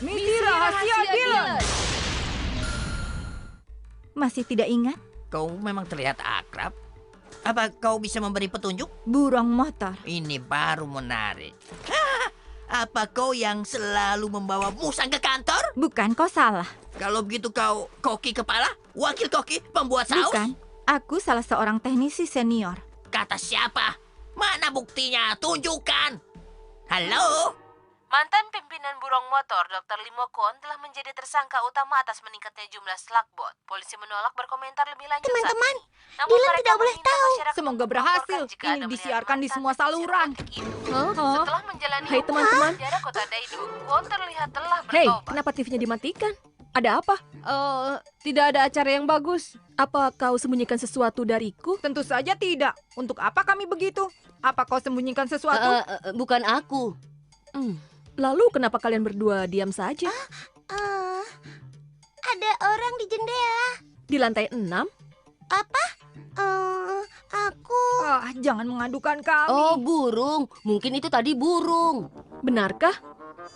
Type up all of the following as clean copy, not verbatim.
Misi Rahasia Dylan. Masih tidak ingat? Kau memang terlihat akrab. Apa kau bisa memberi petunjuk? Burung motor. Ini baru menarik. Hah, apa kau yang selalu membawa musang ke kantor? Bukan, kau salah. Kalau begitu kau koki kepala? Wakil koki? Pembuat saus? Bukan, aku salah seorang teknisi senior. Kata siapa? Mana buktinya? Tunjukkan. Halo? Mantan pimpinan burung motor Dr. Limo Kwon telah menjadi tersangka utama atas meningkatnya jumlah slugboat. Polisi menolak berkomentar lebih lanjut. Teman-teman, Namun Dylan mereka tidak boleh meminta tahu. masyarakat Semoga untuk berhasil. melaporkan jika Ini ada melihat disiarkan di mantan semua teknisi saluran. robotik itu. Hah? Setelah menjalani Hai, teman-teman. penjara kota Daedu, Kwon terlihat telah Hei, bertobat. kenapa TV-nya dimatikan? Ada apa? Tidak ada acara yang bagus. Apa kau sembunyikan sesuatu dariku? Tentu saja tidak. Untuk apa kami begitu? Apa kau sembunyikan sesuatu? Bukan aku. Lalu kenapa kalian berdua diam saja? Ada orang di jendela. Di lantai 6? Apa? Aku... Jangan mengadukan kami. Oh, burung. Mungkin itu tadi burung. Benarkah?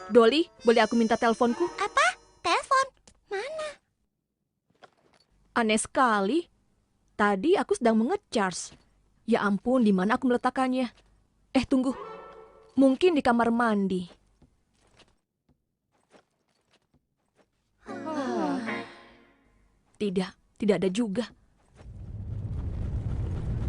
Dolly, boleh aku minta teleponku? Apa? Telepon? Mana? Aneh sekali. Tadi aku sedang mengecharge. Ya ampun, di mana aku meletakkannya? Tunggu. Mungkin di kamar mandi. Tidak ada juga.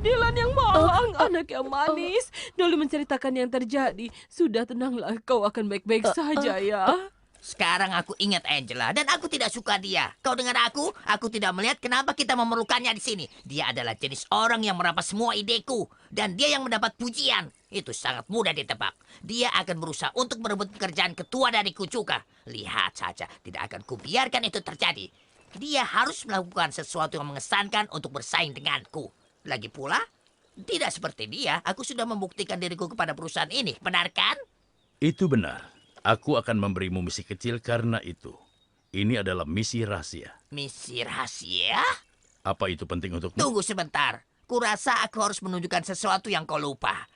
Dylan yang malang, anak yang manis. Dolly menceritakan yang terjadi. Sudah, tenanglah, kau akan baik-baik saja ya. Sekarang aku ingat Angela dan aku tidak suka dia. Kau dengar aku? Aku tidak melihat kenapa kita memerlukannya di sini. Dia adalah jenis orang yang merampas semua ideku dan dia yang mendapat pujian. Itu sangat mudah ditebak. Dia akan berusaha untuk merebut pekerjaan ketua dari Kucuka. Lihat saja, tidak akan kubiarkan itu terjadi. Dia harus melakukan sesuatu yang mengesankan untuk bersaing denganku. Lagi pula, tidak seperti dia, aku sudah membuktikan diriku kepada perusahaan ini. Benar kan? Itu benar. Aku akan memberimu misi kecil karena itu. Ini adalah misi rahasia. Misi rahasia? Apa itu penting untukmu? Tunggu sebentar. Kurasa aku harus menunjukkan sesuatu yang kau lupa.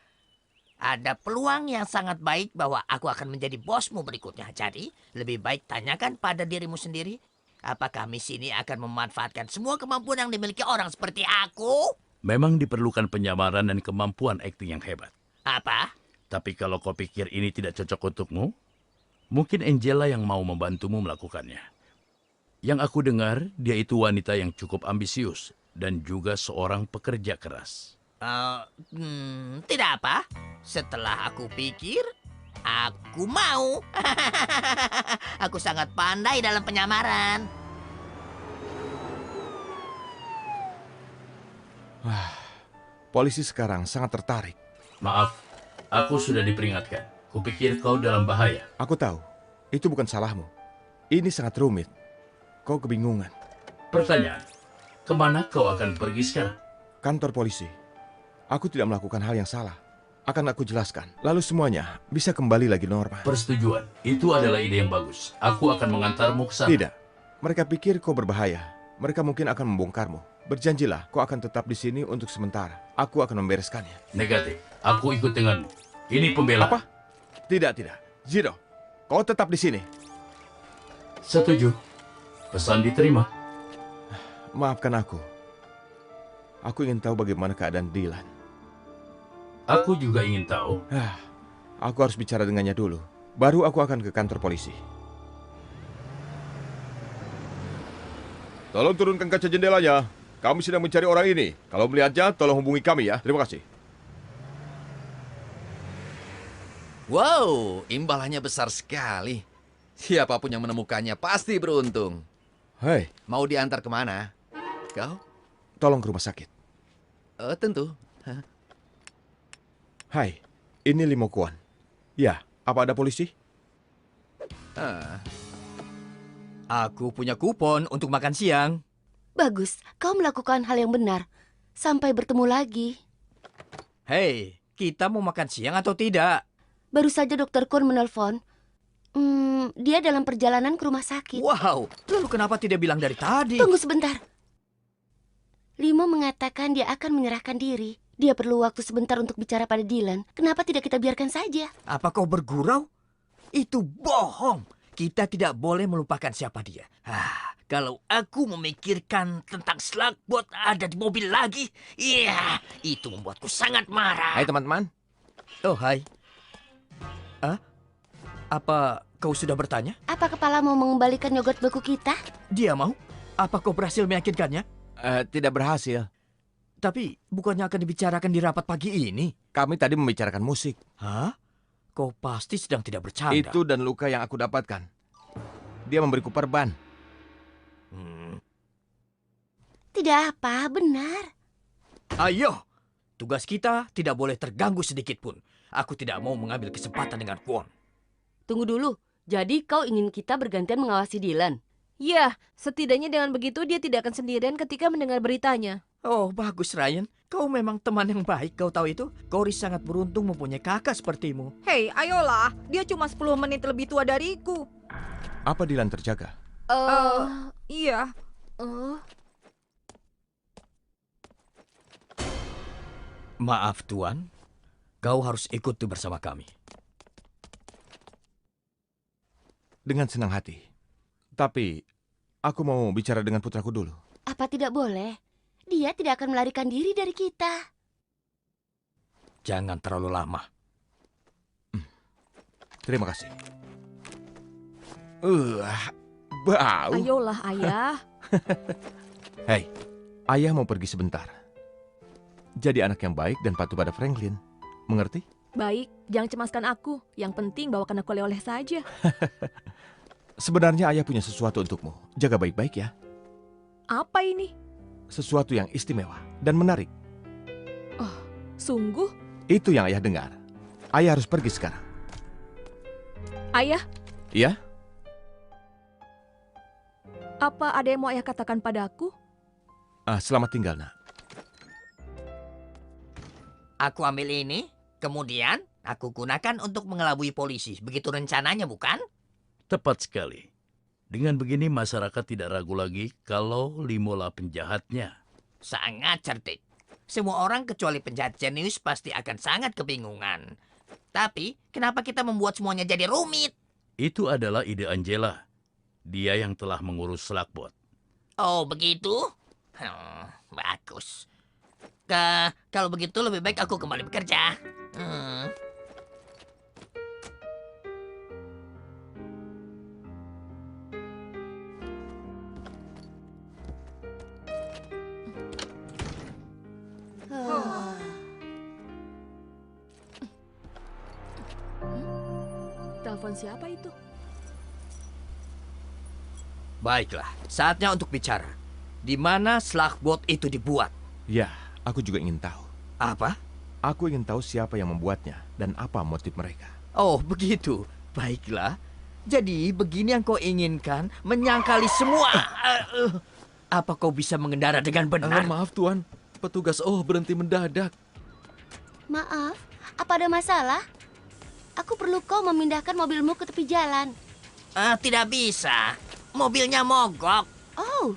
Ada peluang yang sangat baik bahwa aku akan menjadi bosmu berikutnya. Jadi, lebih baik tanyakan pada dirimu sendiri. Apakah misi ini akan memanfaatkan semua kemampuan yang dimiliki orang seperti aku? Memang diperlukan penyamaran dan kemampuan akting yang hebat. Apa? Tapi kalau kau pikir ini tidak cocok untukmu, mungkin Angela yang mau membantumu melakukannya. Yang aku dengar, dia itu wanita yang cukup ambisius dan juga seorang pekerja keras. Tidak apa. Setelah aku pikir, aku mau. Aku sangat pandai dalam penyamaran. Polisi sekarang sangat tertarik. Maaf, aku sudah diperingatkan. Kupikir kau dalam bahaya. Aku tahu, itu bukan salahmu. Ini sangat rumit. Kau kebingungan. Pertanyaan, kemana kau akan pergi sekarang? Kantor polisi. Aku tidak melakukan hal yang salah. Akan aku jelaskan. Lalu semuanya bisa kembali lagi normal. Persetujuan, itu adalah ide yang bagus. Aku akan mengantarmu ke sana. Tidak. Mereka pikir kau berbahaya. Mereka mungkin akan membongkarmu. Berjanjilah, kau akan tetap di sini untuk sementara. Aku akan membereskannya. Negatif, aku ikut denganmu. Ini pembelaan. Apa? Tidak. Zero, kau tetap di sini. Setuju. Pesan diterima. Maafkan aku. Aku ingin tahu bagaimana keadaan Dylan. Aku juga ingin tahu. Aku harus bicara dengannya dulu. Baru aku akan ke kantor polisi. Tolong turunkan kaca jendelanya. Kami sedang mencari orang ini. Kalau melihatnya, tolong hubungi kami ya. Terima kasih. Wow, imbalannya besar sekali. Siapapun yang menemukannya pasti beruntung. Hei. Mau diantar kemana? Kau? Tolong ke rumah sakit. Tentu. Hai, ini Limo Kwon. Ya, apa ada polisi? Aku punya kupon untuk makan siang. Bagus, kau melakukan hal yang benar. Sampai bertemu lagi. Hei, kita mau makan siang atau tidak? Baru saja Dr. Kwon menelpon. Dia dalam perjalanan ke rumah sakit. Wow, lalu kenapa tidak bilang dari tadi? Tunggu sebentar. Limo mengatakan dia akan menyerahkan diri. Dia perlu waktu sebentar untuk bicara pada Dylan. Kenapa tidak kita biarkan saja? Apa kau bergurau? Itu bohong. Kita tidak boleh melupakan siapa dia. Kalau aku memikirkan tentang Slagbot ada di mobil lagi, iya, itu membuatku sangat marah. Hai teman-teman. Oh, hai. Apa kau sudah bertanya? Apa kepala mau mengembalikan yogurt beku kita? Dia mau? Apa kau berhasil meyakinkannya? Tidak berhasil. Tapi bukannya akan dibicarakan di rapat pagi ini? Kami tadi membicarakan musik. Hah? Kau pasti sedang tidak bercanda. Itu dan luka yang aku dapatkan. Dia memberiku perban. Tidak apa, benar. Ayo! Tugas kita tidak boleh terganggu sedikit pun. Aku tidak mau mengambil kesempatan dengan Kwon. Tunggu dulu. Jadi kau ingin kita bergantian mengawasi Dylan? Ya, setidaknya dengan begitu dia tidak akan sendirian ketika mendengar beritanya. Oh, bagus Ryan. Kau memang teman yang baik, kau tahu itu? Cory sangat beruntung mempunyai kakak sepertimu. Hei, ayolah. Dia cuma 10 menit lebih tua dariku. Apa Dylan terjaga? Iya. Maaf Tuan, kau harus ikut bersama kami. Dengan senang hati. Tapi, aku mau bicara dengan putraku dulu. Apa tidak boleh? Dia tidak akan melarikan diri dari kita. Jangan terlalu lama. Terima kasih. Bau. Ayolah, Ayah. Hei, Ayah mau pergi sebentar. Jadi anak yang baik dan patuh pada Franklin. Mengerti? Baik, jangan cemaskan aku. Yang penting bawakan aku oleh-oleh saja. Sebenarnya Ayah punya sesuatu untukmu. Jaga baik-baik ya. Apa ini? Sesuatu yang istimewa dan menarik. Oh, sungguh? Itu yang Ayah dengar. Ayah harus pergi sekarang. Ayah? Iya? Apa ada yang mau Ayah katakan padaku? Selamat tinggal, nak. Aku ambil ini, kemudian aku gunakan untuk mengelabui polisi. Begitu rencananya, bukan? Tepat sekali. Dengan begini masyarakat tidak ragu lagi kalau Limolah penjahatnya. Sangat cerdik. Semua orang kecuali penjahat jenius pasti akan sangat kebingungan. Tapi, kenapa kita membuat semuanya jadi rumit? Itu adalah ide Angela. Dia yang telah mengurus Slagbot. Oh, begitu? Bagus. Kalau begitu lebih baik aku kembali bekerja. Telepon siapa itu? Baiklah, saatnya untuk bicara. Di mana Slagbot itu dibuat? Ya, aku juga ingin tahu. Apa? Aku ingin tahu siapa yang membuatnya dan apa motif mereka. Oh, begitu. Baiklah. Jadi, begini yang kau inginkan, menyangkali semua. Apa kau bisa mengendara dengan benar? Maaf, Tuan. Petugas berhenti mendadak. Maaf, apa ada masalah? Aku perlu kau memindahkan mobilmu ke tepi jalan. Tidak bisa. Mobilnya mogok. Oh,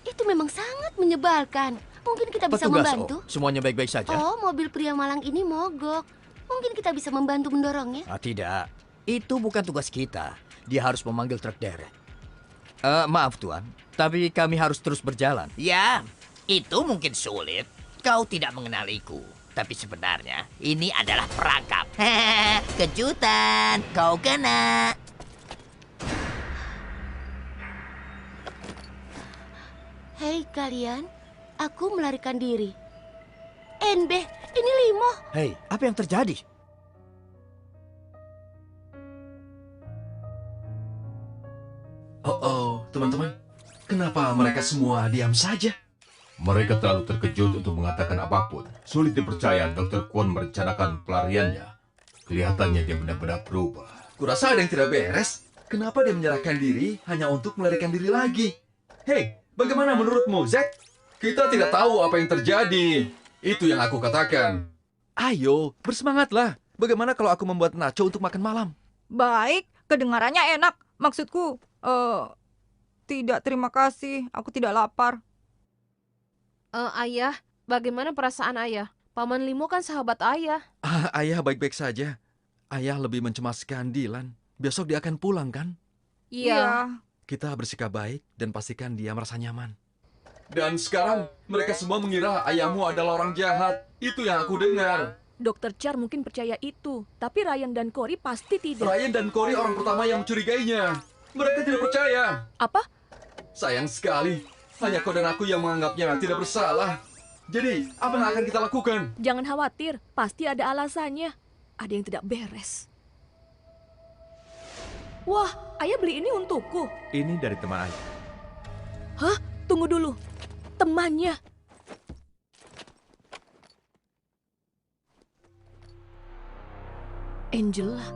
itu memang sangat menyebalkan. Mungkin kita bisa Petugas, membantu. Semuanya baik-baik saja? Oh, mobil pria malang ini mogok. Mungkin kita bisa membantu mendorongnya. Tidak. Itu bukan tugas kita. Dia harus memanggil truk derek. Maaf, Tuan. Tapi kami harus terus berjalan. Ya, itu mungkin sulit. Kau tidak mengenaliku. Tapi sebenarnya ini adalah perangkap. Kejutan. Kau kena. Hei kalian, aku melarikan diri. NB, ini Limo. Hei, apa yang terjadi? Oh, teman-teman. Kenapa mereka semua diam saja? Mereka terlalu terkejut untuk mengatakan apapun. Sulit dipercaya Dr. Kwon merencanakan pelariannya. Kelihatannya dia benar-benar berubah. Kurasa ada yang tidak beres. Kenapa dia menyerahkan diri hanya untuk melarikan diri lagi? Hei, bagaimana menurutmu, Zack? Kita tidak tahu apa yang terjadi. Itu yang aku katakan. Ayo, bersemangatlah. Bagaimana kalau aku membuat nacho untuk makan malam? Baik, kedengarannya enak. Maksudku, tidak, terima kasih. Aku tidak lapar. Ayah, bagaimana perasaan ayah? Paman Limo kan sahabat ayah. Ayah baik-baik saja. Ayah lebih mencemaskan Dylan. Besok dia akan pulang, kan? Iya. Kita bersikap baik dan pastikan dia merasa nyaman. Dan sekarang mereka semua mengira ayahmu adalah orang jahat. Itu yang aku dengar. Dokter Char mungkin percaya itu, tapi Ryan dan Cory pasti tidak. Ryan dan Cory orang pertama yang mencurigainya. Mereka tidak percaya. Apa? Sayang sekali. Hanya kau dan aku yang menganggapnya tidak bersalah. Jadi, apa yang akan kita lakukan? Jangan khawatir, pasti ada alasannya. Ada yang tidak beres. Wah, ayah beli ini untukku. Ini dari teman ayah. Hah? Tunggu dulu. Temannya. Angela.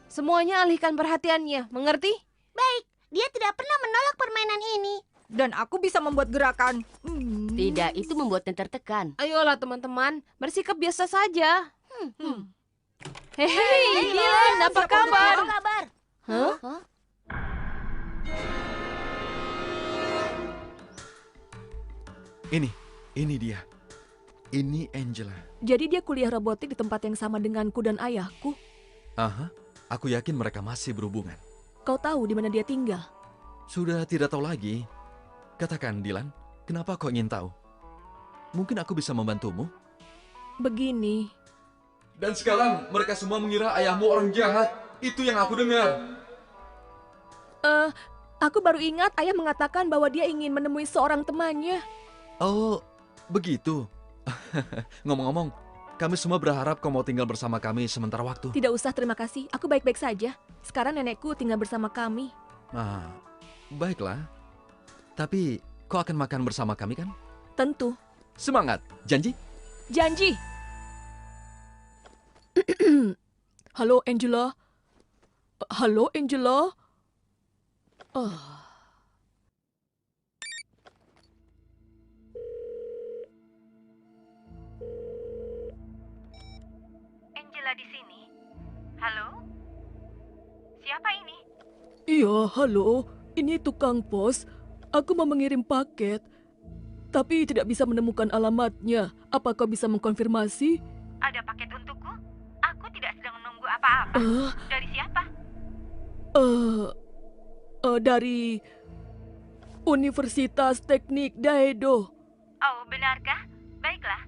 Semuanya alihkan perhatiannya, mengerti? Baik, dia tidak pernah menolak permainan ini. Dan aku bisa membuat gerakan. Tidak, itu membuatnya tertekan. Ayolah teman-teman, bersikap biasa saja. Hei, Dylan, apa kabar? Hah? Ini dia. Ini Angela. Jadi dia kuliah robotik di tempat yang sama denganku dan ayahku. Aha, aku yakin mereka masih berhubungan. Kau tahu di mana dia tinggal? Sudah tidak tahu lagi. Katakan, Dylan, kenapa kau ingin tahu? Mungkin aku bisa membantumu? Begini. Dan sekarang mereka semua mengira ayahmu orang jahat. Itu yang aku dengar. Aku baru ingat ayah mengatakan bahwa dia ingin menemui seorang temannya. Oh, begitu. Ngomong-ngomong, kami semua berharap kau mau tinggal bersama kami sementara waktu. Tidak usah, terima kasih. Aku baik-baik saja. Sekarang nenekku tinggal bersama kami. Ah, baiklah. Tapi kau akan makan bersama kami kan? Tentu. Semangat, janji? Janji. Halo, Angela. Halo, Angela. Angela di sini. Halo? Siapa ini? Iya, halo. Ini tukang pos. Aku mau mengirim paket, tapi tidak bisa menemukan alamatnya. Apa kau bisa mengkonfirmasi? Ada paket untukku? Aku tidak sedang menunggu apa-apa. Dari siapa? Dari Universitas Teknik Daedo. Oh, benarkah? Baiklah.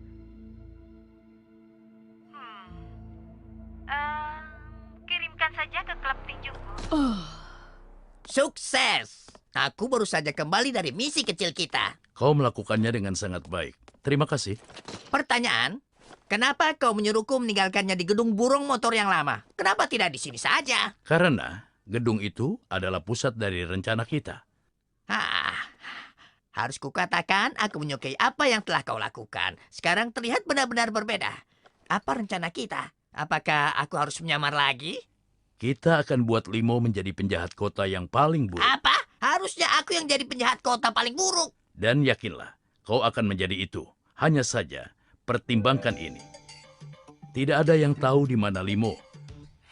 Kirimkan saja ke klub tinjuku. Sukses! Aku baru saja kembali dari misi kecil kita. Kau melakukannya dengan sangat baik. Terima kasih. Pertanyaan, kenapa kau menyuruhku meninggalkannya di gedung burung motor yang lama? Kenapa tidak di sini saja? Karena gedung itu adalah pusat dari rencana kita. Harus kukatakan aku menyukai apa yang telah kau lakukan. Sekarang terlihat benar-benar berbeda. Apa rencana kita? Apakah aku harus menyamar lagi? Kita akan buat Limo menjadi penjahat kota yang paling buruk. Apa? Harusnya aku yang jadi penjahat kota paling buruk. Dan yakinlah, kau akan menjadi itu. Hanya saja, pertimbangkan ini. Tidak ada yang tahu di mana Limo.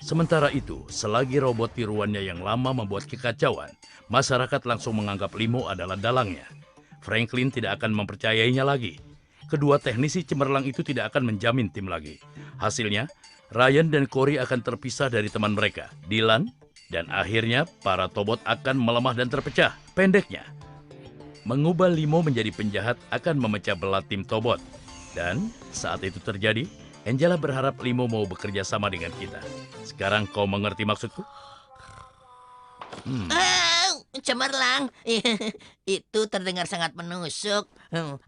Sementara itu, selagi robot tiruannya yang lama membuat kekacauan, masyarakat langsung menganggap Limo adalah dalangnya. Franklin tidak akan mempercayainya lagi. Kedua teknisi cemerlang itu tidak akan menjamin tim lagi. Hasilnya, Ryan dan Cory akan terpisah dari teman mereka, Dylan, dan akhirnya para Tobot akan melemah dan terpecah. Pendeknya, mengubah Limo menjadi penjahat akan memecah belah tim Tobot. Dan saat itu terjadi, Angela berharap Limo mau bekerja sama dengan kita. Sekarang kau mengerti maksudku? Cemerlang, itu terdengar sangat menusuk.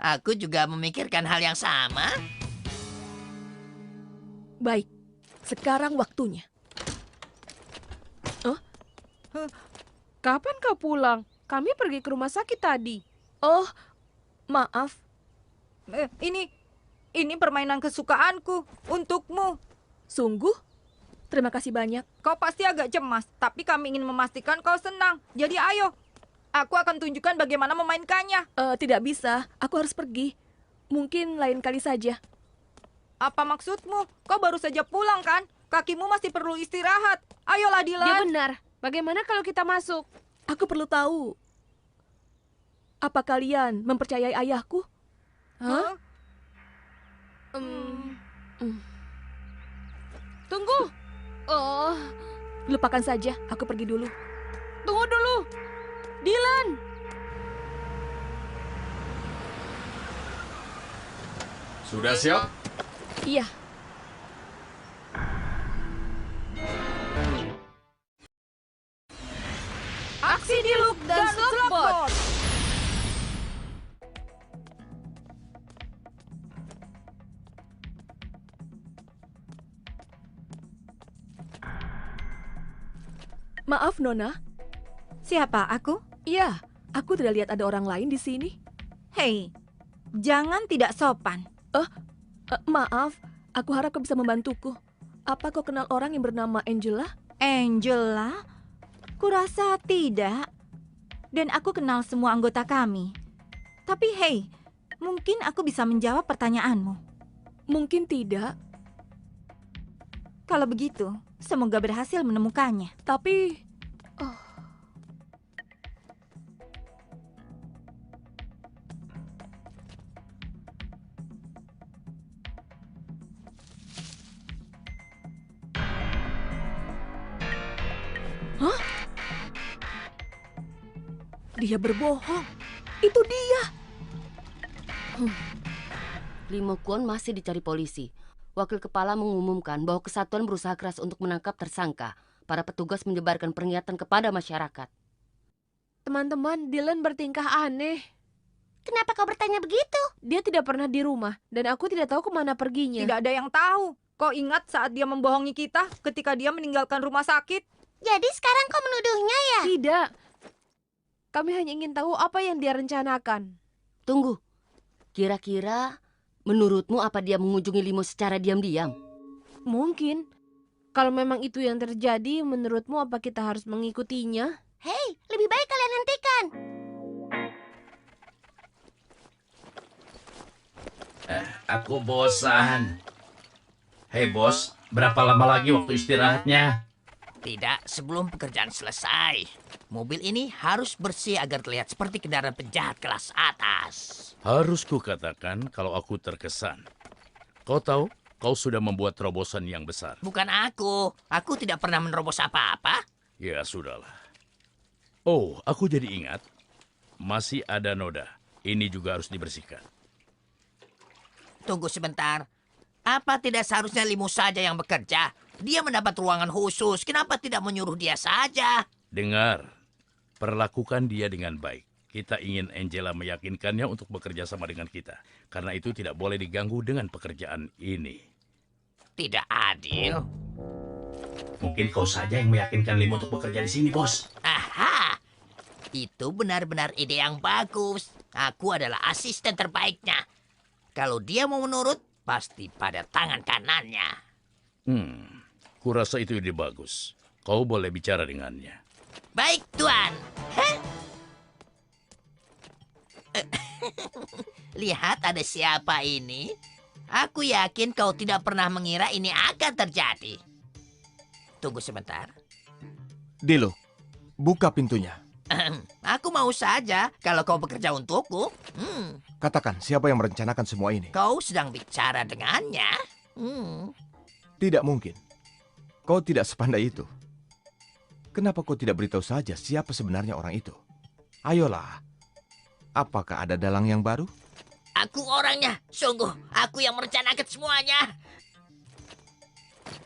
Aku juga memikirkan hal yang sama. Baik, sekarang waktunya. Kapan kau pulang? Kami pergi ke rumah sakit tadi. Oh, maaf. Ini permainan kesukaanku untukmu. Sungguh? Terima kasih banyak. Kau pasti agak cemas, tapi kami ingin memastikan kau senang. Jadi ayo, aku akan tunjukkan bagaimana memainkannya. Tidak bisa, aku harus pergi. Mungkin lain kali saja. Apa maksudmu? Kau baru saja pulang kan? Kakimu masih perlu istirahat. Ayolah, Dylan. Dia benar. Bagaimana kalau kita masuk? Aku perlu tahu. Apa kalian mempercayai ayahku? Hah? Tunggu. Lupakan saja, aku pergi dulu. Tunggu dulu. Dylan. Sudah siap? Iya. Aksi di Look dan Slugboat. Maaf, Nona. Siapa, aku? Iya, aku tidak lihat ada orang lain di sini. Hei, jangan tidak sopan. Maaf, aku harap kau bisa membantuku. Apa kau kenal orang yang bernama Angela? Angela? Kurasa tidak. Dan aku kenal semua anggota kami. Tapi hei, mungkin aku bisa menjawab pertanyaanmu. Mungkin tidak. Kalau begitu, semoga berhasil menemukannya. Tapi... Hah? Dia berbohong. Itu dia. Limo Kwon masih dicari polisi. Wakil kepala mengumumkan bahwa kesatuan berusaha keras untuk menangkap tersangka. Para petugas menyebarkan peringatan kepada masyarakat. Teman-teman, Dylan bertingkah aneh. Kenapa kau bertanya begitu? Dia tidak pernah di rumah, dan aku tidak tahu kemana perginya. Tidak ada yang tahu. Kau ingat saat dia membohongi kita ketika dia meninggalkan rumah sakit? Jadi sekarang kau menuduhnya ya? Tidak. Kami hanya ingin tahu apa yang dia rencanakan. Tunggu. Kira-kira menurutmu apa dia mengunjungi Limo secara diam-diam? Mungkin. Kalau memang itu yang terjadi, menurutmu apa kita harus mengikutinya? Hei, lebih baik kalian hentikan. Aku bosan. Hei bos, berapa lama lagi waktu istirahatnya? Tidak, sebelum pekerjaan selesai. Mobil ini harus bersih agar terlihat seperti kendaraan penjahat kelas atas. Harus kukatakan kalau aku terkesan. Kau tahu, kau sudah membuat terobosan yang besar. Bukan aku. Aku tidak pernah menerobos apa-apa. Ya, sudahlah. Oh, aku jadi ingat. Masih ada noda. Ini juga harus dibersihkan. Tunggu sebentar. Apa tidak seharusnya Limo saja yang bekerja? Dia mendapat ruangan khusus. Kenapa tidak menyuruh dia saja? Dengar, perlakukan dia dengan baik. Kita ingin Angela meyakinkannya untuk bekerja sama dengan kita. Karena itu tidak boleh diganggu dengan pekerjaan ini. Tidak adil. Mungkin kau saja yang meyakinkan Limo untuk bekerja di sini, bos. Aha, itu benar-benar ide yang bagus. Aku adalah asisten terbaiknya. Kalau dia mau menurut, pasti pada tangan kanannya. Kurasa itu ide bagus. Kau boleh bicara dengannya. Baik, Tuan. Lihat ada siapa ini. Aku yakin kau tidak pernah mengira ini akan terjadi. Tunggu sebentar. Dilo, buka pintunya. Aku mau saja kalau kau bekerja untukku. Katakan, siapa yang merencanakan semua ini? Kau sedang bicara dengannya. Tidak mungkin. Kau tidak sepandai itu. Kenapa kau tidak beritahu saja siapa sebenarnya orang itu? Ayolah. Apakah ada dalang yang baru? Aku orangnya. Sungguh, aku yang merencanakan semuanya.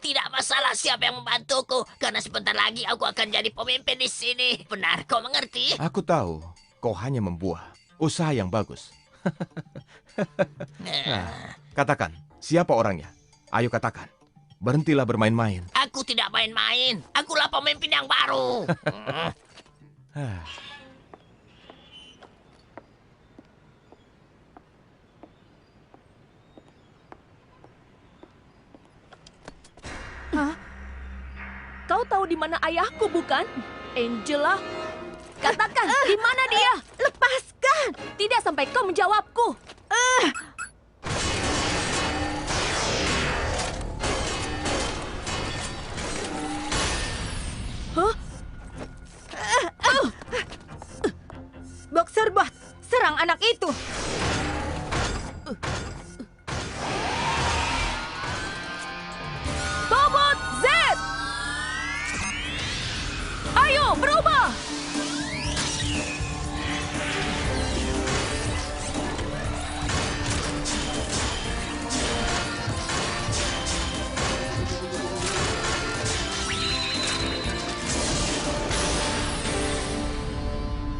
Tidak masalah siapa yang membantuku, karena sebentar lagi aku akan jadi pemimpin di sini. Benar, kau mengerti? Aku tahu, kau hanya membuah usaha yang bagus. Nah, katakan, siapa orangnya? Ayo katakan. Berhentilah bermain-main. Aku tidak main-main. Akulah pemimpin yang baru. Hah? Kau tahu di mana ayahku, bukan? Angela, katakan, di mana dia? Lepaskan! Tidak sampai kau menjawabku. Hah? Boxer Bot, serang anak itu. Bobot Z! berubah!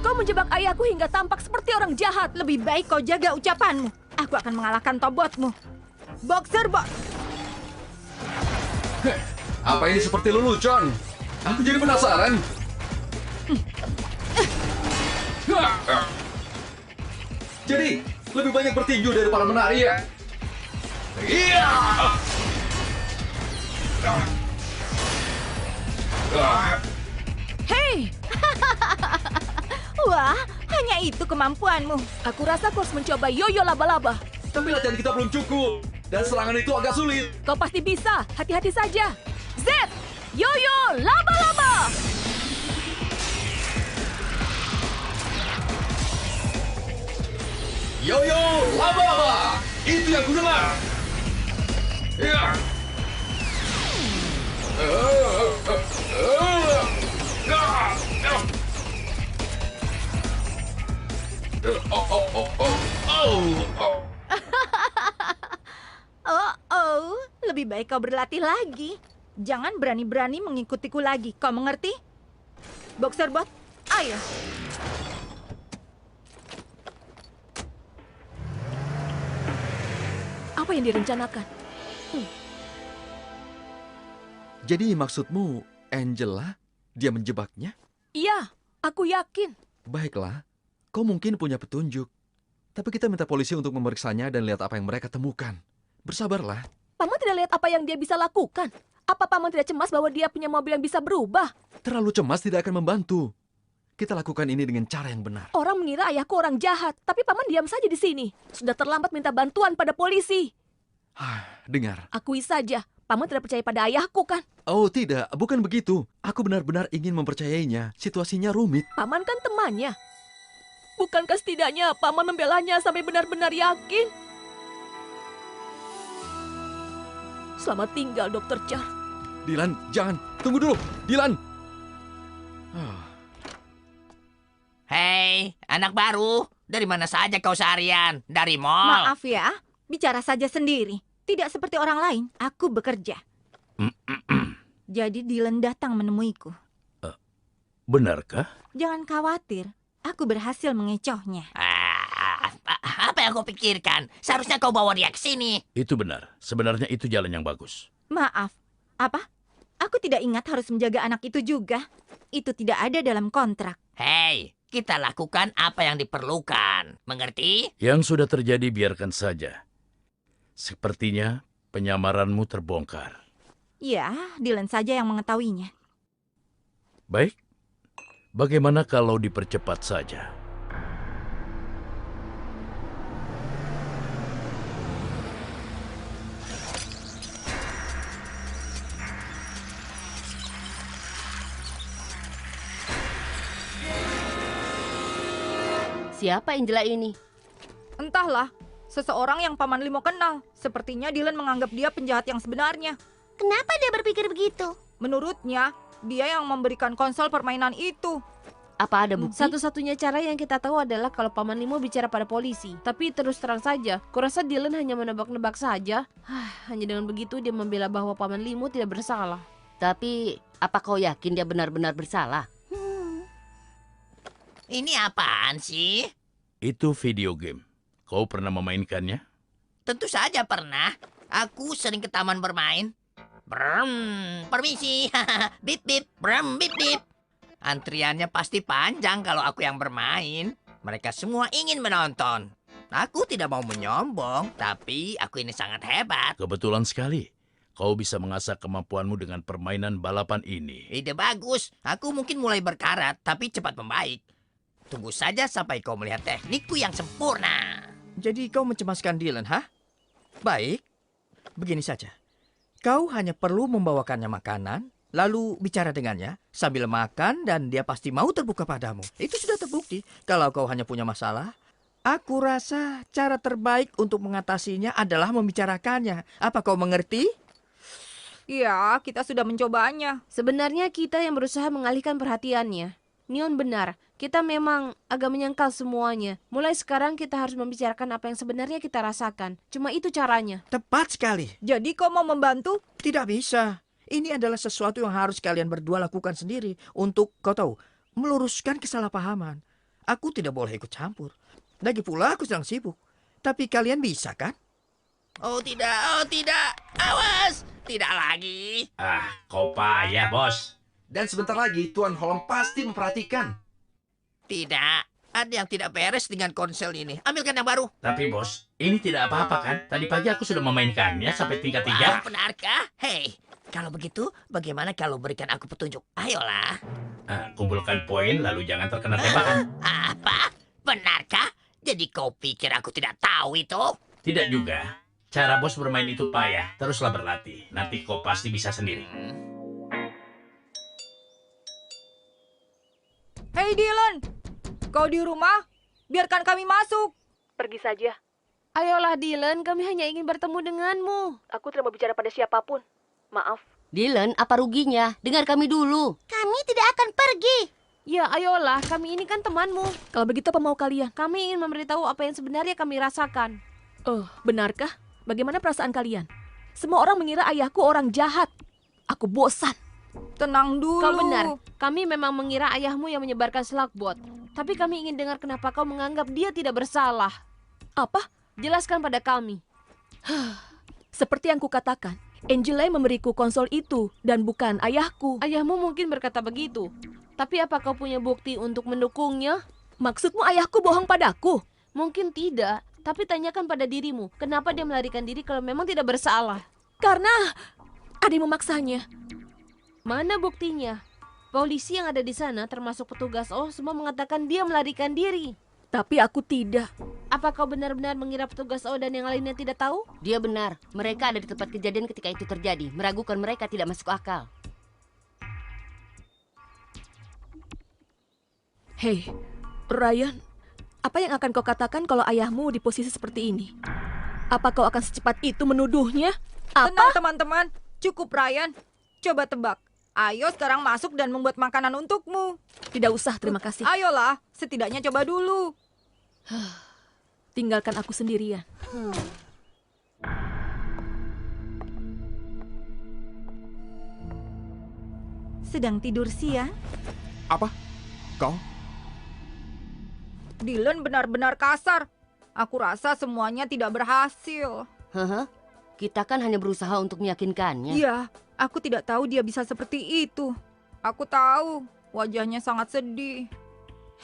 Kau menjebak ayahku hingga tampak seperti orang jahat. Lebih baik kau jaga ucapanmu. Aku akan mengalahkan Tobotmu. Boxer Bot. Apa ini seperti lelucon? Aku jadi penasaran. Jadi, lebih banyak bertinju daripada menari ya? Iya! Hei! Wah, hanya itu kemampuanmu. Aku rasa kau harus mencoba yoyo laba-laba. Tapi latihan kita belum cukup. Dan serangan itu agak sulit. Kau pasti bisa. Hati-hati saja. Z! Yoyo laba-laba! Yoyo laba-laba! Itu yang kudengar. Ya. Oh, lebih baik kau berlatih lagi. Jangan berani-berani mengikutiku lagi. Kau mengerti? Boxer Bot, ayo. Apa yang direncanakan? Jadi maksudmu, Angela, dia menjebaknya? Iya, aku yakin. Baiklah, kau mungkin punya petunjuk. Tapi kita minta polisi untuk memeriksanya dan lihat apa yang mereka temukan. Bersabarlah. Paman tidak lihat apa yang dia bisa lakukan. Apa Paman tidak cemas bahwa dia punya mobil yang bisa berubah? Terlalu cemas tidak akan membantu. Kita lakukan ini dengan cara yang benar. Orang mengira ayahku orang jahat, tapi Paman diam saja di sini. Sudah terlambat minta bantuan pada polisi. Dengar. Akui saja, Paman tidak percaya pada ayahku kan? Oh tidak, bukan begitu. Aku benar-benar ingin mempercayainya. Situasinya rumit. Paman kan temannya. Bukankah setidaknya Paman membelanya sampai benar-benar yakin? Selamat tinggal, Dr. Char. Dylan, jangan. Tunggu dulu. Dylan. Hei, anak baru. Dari mana saja kau seharian? Dari mall? Maaf ya, bicara saja sendiri. Tidak seperti orang lain, aku bekerja. Jadi Dylan datang menemuiku. Benarkah? Jangan khawatir, aku berhasil mengecohnya. Apa yang kau pikirkan? Seharusnya kau bawa dia ke sini. Itu benar. Sebenarnya itu jalan yang bagus. Maaf, apa? Aku tidak ingat harus menjaga anak itu juga. Itu tidak ada dalam kontrak. Hei, kita lakukan apa yang diperlukan. Mengerti? Yang sudah terjadi biarkan saja. Sepertinya penyamaranmu terbongkar. Ya, Dylan saja yang mengetahuinya. Baik. Bagaimana kalau dipercepat saja? Siapa Angela ini? Entahlah, seseorang yang Paman Limo kenal. Sepertinya Dylan menganggap dia penjahat yang sebenarnya. Kenapa dia berpikir begitu? Menurutnya, dia yang memberikan konsol permainan itu. Apa ada bukti? Satu-satunya cara yang kita tahu adalah kalau Paman Limo bicara pada polisi. Tapi terus terang saja, kurasa Dylan hanya menebak-nebak saja. Hanya dengan begitu dia membela bahwa Paman Limo tidak bersalah. Tapi, apa kau yakin dia benar-benar bersalah? Ini apaan sih? Itu video game. Kau pernah memainkannya? Tentu saja pernah. Aku sering ke taman bermain. Permisi. Bip bip, bip bip. Antriannya pasti panjang kalau aku yang bermain. Mereka semua ingin menonton. Aku tidak mau menyombong, tapi aku ini sangat hebat. Kebetulan sekali. Kau bisa mengasah kemampuanmu dengan permainan balapan ini. Ide bagus. Aku mungkin mulai berkarat, tapi cepat membaik. Tunggu saja sampai kau melihat teknikku yang sempurna. Jadi kau mencemaskan Dylan, hah? Baik, begini saja. Kau hanya perlu membawakannya makanan, lalu bicara dengannya sambil makan dan dia pasti mau terbuka padamu. Itu sudah terbukti. Kalau kau hanya punya masalah, aku rasa cara terbaik untuk mengatasinya adalah membicarakannya. Apa kau mengerti? Ya, kita sudah mencobanya. Sebenarnya kita yang berusaha mengalihkan perhatiannya. Neon benar, kita memang agak menyangkal semuanya. Mulai sekarang kita harus membicarakan apa yang sebenarnya kita rasakan. Cuma itu caranya. Tepat sekali. Jadi kau mau membantu? Tidak bisa. Ini adalah sesuatu yang harus kalian berdua lakukan sendiri untuk, kau tahu, meluruskan kesalahpahaman. Aku tidak boleh ikut campur. Lagi pula aku sedang sibuk. Tapi kalian bisa kan? Oh tidak, awas, tidak lagi. Kau payah, bos. Dan sebentar lagi Tuan Holm pasti memperhatikan. Tidak, ada yang tidak beres dengan konsel ini. Ambilkan yang baru. Tapi bos, ini tidak apa-apa kan? Tadi pagi aku sudah memainkannya sampai tingkat 3. Benarkah? Hei, kalau begitu, bagaimana kalau berikan aku petunjuk? Ayolah. Kumpulkan poin lalu jangan terkena tembakan. Apa? Benarkah? Jadi kau pikir aku tidak tahu itu? Tidak juga. Cara bos bermain itu payah. Teruslah berlatih. Nanti kau pasti bisa sendiri. Hei Dylan, kau di rumah? Biarkan kami masuk. Pergi saja. Ayolah Dylan, kami hanya ingin bertemu denganmu. Aku tidak mau bicara pada siapapun. Maaf. Dylan, apa ruginya? Dengar kami dulu. Kami tidak akan pergi. Ya, ayolah, kami ini kan temanmu. Kalau begitu apa mau kalian? Kami ingin memberitahu apa yang sebenarnya kami rasakan. Oh, benarkah? Bagaimana perasaan kalian? Semua orang mengira ayahku orang jahat. Aku bosan. Tenang dulu. Kau benar. Kami memang mengira ayahmu yang menyebarkan slakbot. Tapi kami ingin dengar kenapa kau menganggap dia tidak bersalah. Apa? Jelaskan pada kami. Seperti yang kukatakan, Angela memberiku konsol itu dan bukan ayahku. Ayahmu mungkin berkata begitu. Tapi apa kau punya bukti untuk mendukungnya? Maksudmu ayahku bohong padaku? Mungkin tidak. Tapi tanyakan pada dirimu, kenapa dia melarikan diri kalau memang tidak bersalah? Karena ada yang memaksanya. Mana buktinya? Polisi yang ada di sana, termasuk petugas semua mengatakan dia melarikan diri. Tapi aku tidak. Apa kau benar-benar mengira petugas dan yang lainnya tidak tahu? Dia benar. Mereka ada di tempat kejadian ketika itu terjadi. Meragukan mereka tidak masuk akal. Hei, Ryan. Apa yang akan kau katakan kalau ayahmu di posisi seperti ini? Apa kau akan secepat itu menuduhnya? Tenang teman-teman, cukup Ryan. Coba tebak. Ayo sekarang masuk dan membuat makanan untukmu. Tidak usah, terima kasih. Ayolah, setidaknya coba dulu. Tinggalkan aku sendirian. Sedang tidur siang? Apa? Kau? Dylan benar-benar kasar. Aku rasa semuanya tidak berhasil. Kita kan hanya berusaha untuk meyakinkannya. Iya, aku tidak tahu dia bisa seperti itu. Aku tahu, wajahnya sangat sedih.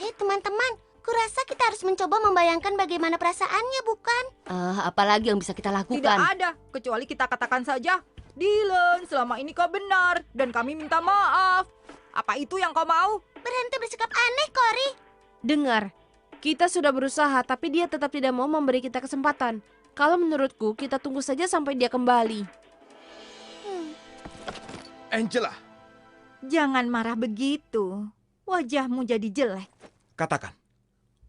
Hei teman-teman, kurasa kita harus mencoba membayangkan bagaimana perasaannya, bukan? Apalagi yang bisa kita lakukan? Tidak ada, kecuali kita katakan saja, Dylan, selama ini kau benar, dan kami minta maaf. Apa itu yang kau mau? Berhenti bersikap aneh, Cory. Dengar, kita sudah berusaha, tapi dia tetap tidak mau memberi kita kesempatan. Kalau menurutku, kita tunggu saja sampai dia kembali. Angela. Jangan marah begitu. Wajahmu jadi jelek. Katakan,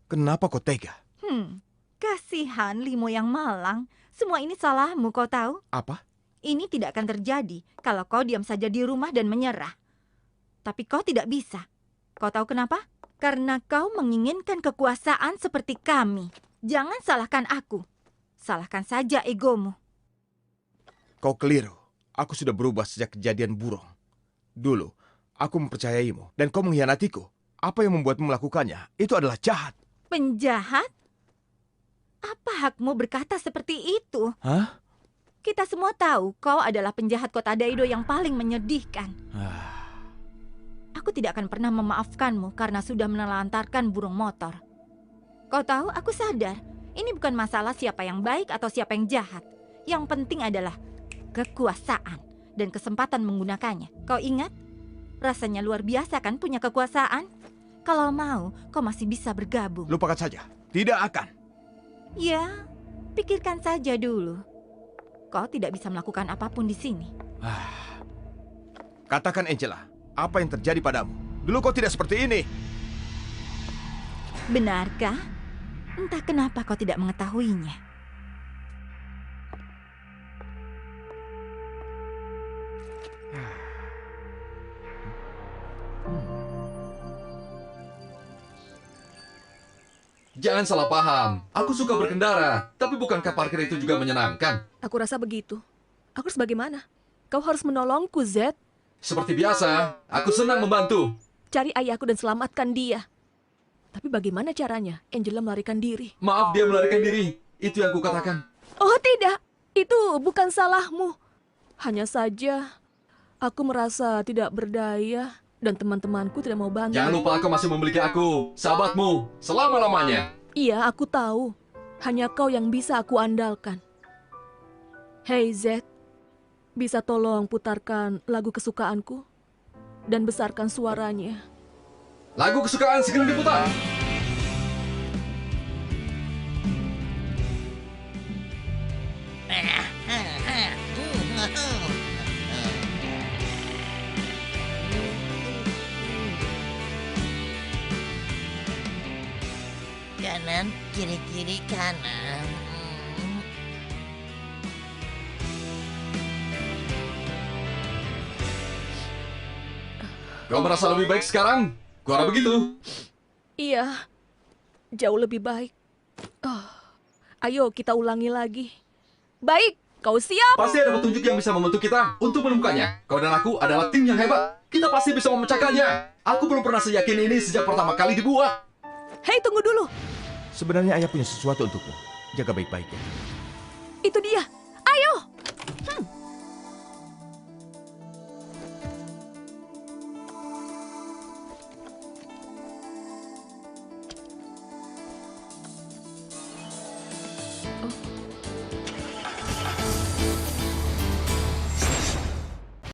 kenapa kau tega? Kasihan Limo yang malang. Semua ini salahmu, kau tahu? Apa? Ini tidak akan terjadi kalau kau diam saja di rumah dan menyerah. Tapi kau tidak bisa. Kau tahu kenapa? Karena kau menginginkan kekuasaan seperti kami. Jangan salahkan aku. Salahkan saja egomu. Kau keliru. Aku sudah berubah sejak kejadian burung. Dulu, aku mempercayaimu dan kau mengkhianatiku. Apa yang membuatmu melakukannya? Itu adalah jahat. Penjahat? Apa hakmu berkata seperti itu? Hah? Kita semua tahu kau adalah penjahat kota Daido yang paling menyedihkan. Aku tidak akan pernah memaafkanmu karena sudah menelantarkan burung motor. Kau tahu, aku sadar. Ini bukan masalah siapa yang baik atau siapa yang jahat. Yang penting adalah kekuasaan dan kesempatan menggunakannya. Kau ingat? Rasanya luar biasa kan punya kekuasaan? Kalau mau, kau masih bisa bergabung. Lupakan saja. Tidak akan. Ya, pikirkan saja dulu. Kau tidak bisa melakukan apapun di sini. Katakan Angela, apa yang terjadi padamu? Dulu kau tidak seperti ini. Benarkah? Entah kenapa kau tidak mengetahuinya. Jangan salah paham. Aku suka berkendara. Tapi bukankah parkir itu juga menyenangkan? Aku rasa begitu. Aku harus bagaimana? Kau harus menolongku, Z. Seperti biasa, aku senang membantu. Cari ayahku dan selamatkan dia. Tapi bagaimana caranya? Angela melarikan diri. Maaf, dia melarikan diri. Itu yang kukatakan. Oh tidak, itu bukan salahmu. Hanya saja aku merasa tidak berdaya dan teman-temanku tidak mau bantu. Jangan lupa kau masih memiliki aku, sahabatmu, selama-lamanya. Iya, aku tahu. Hanya kau yang bisa aku andalkan. Hei Z, bisa tolong putarkan lagu kesukaanku dan besarkan suaranya. Lagu kesukaan segera diputar. Kanan, kiri, kanan. Kau merasa lebih baik sekarang? Kuara begitu. Iya, jauh lebih baik. Ayo kita ulangi lagi. Baik, kau siap? Pasti ada petunjuk yang bisa membantu kita untuk menemukannya. Kau dan aku adalah tim yang hebat. Kita pasti bisa memecahkannya. Aku belum pernah seyakin ini sejak pertama kali dibuat. Hei, tunggu dulu. Sebenarnya ayah punya sesuatu untukmu. Jaga baik-baik ya. Itu dia. Ayo.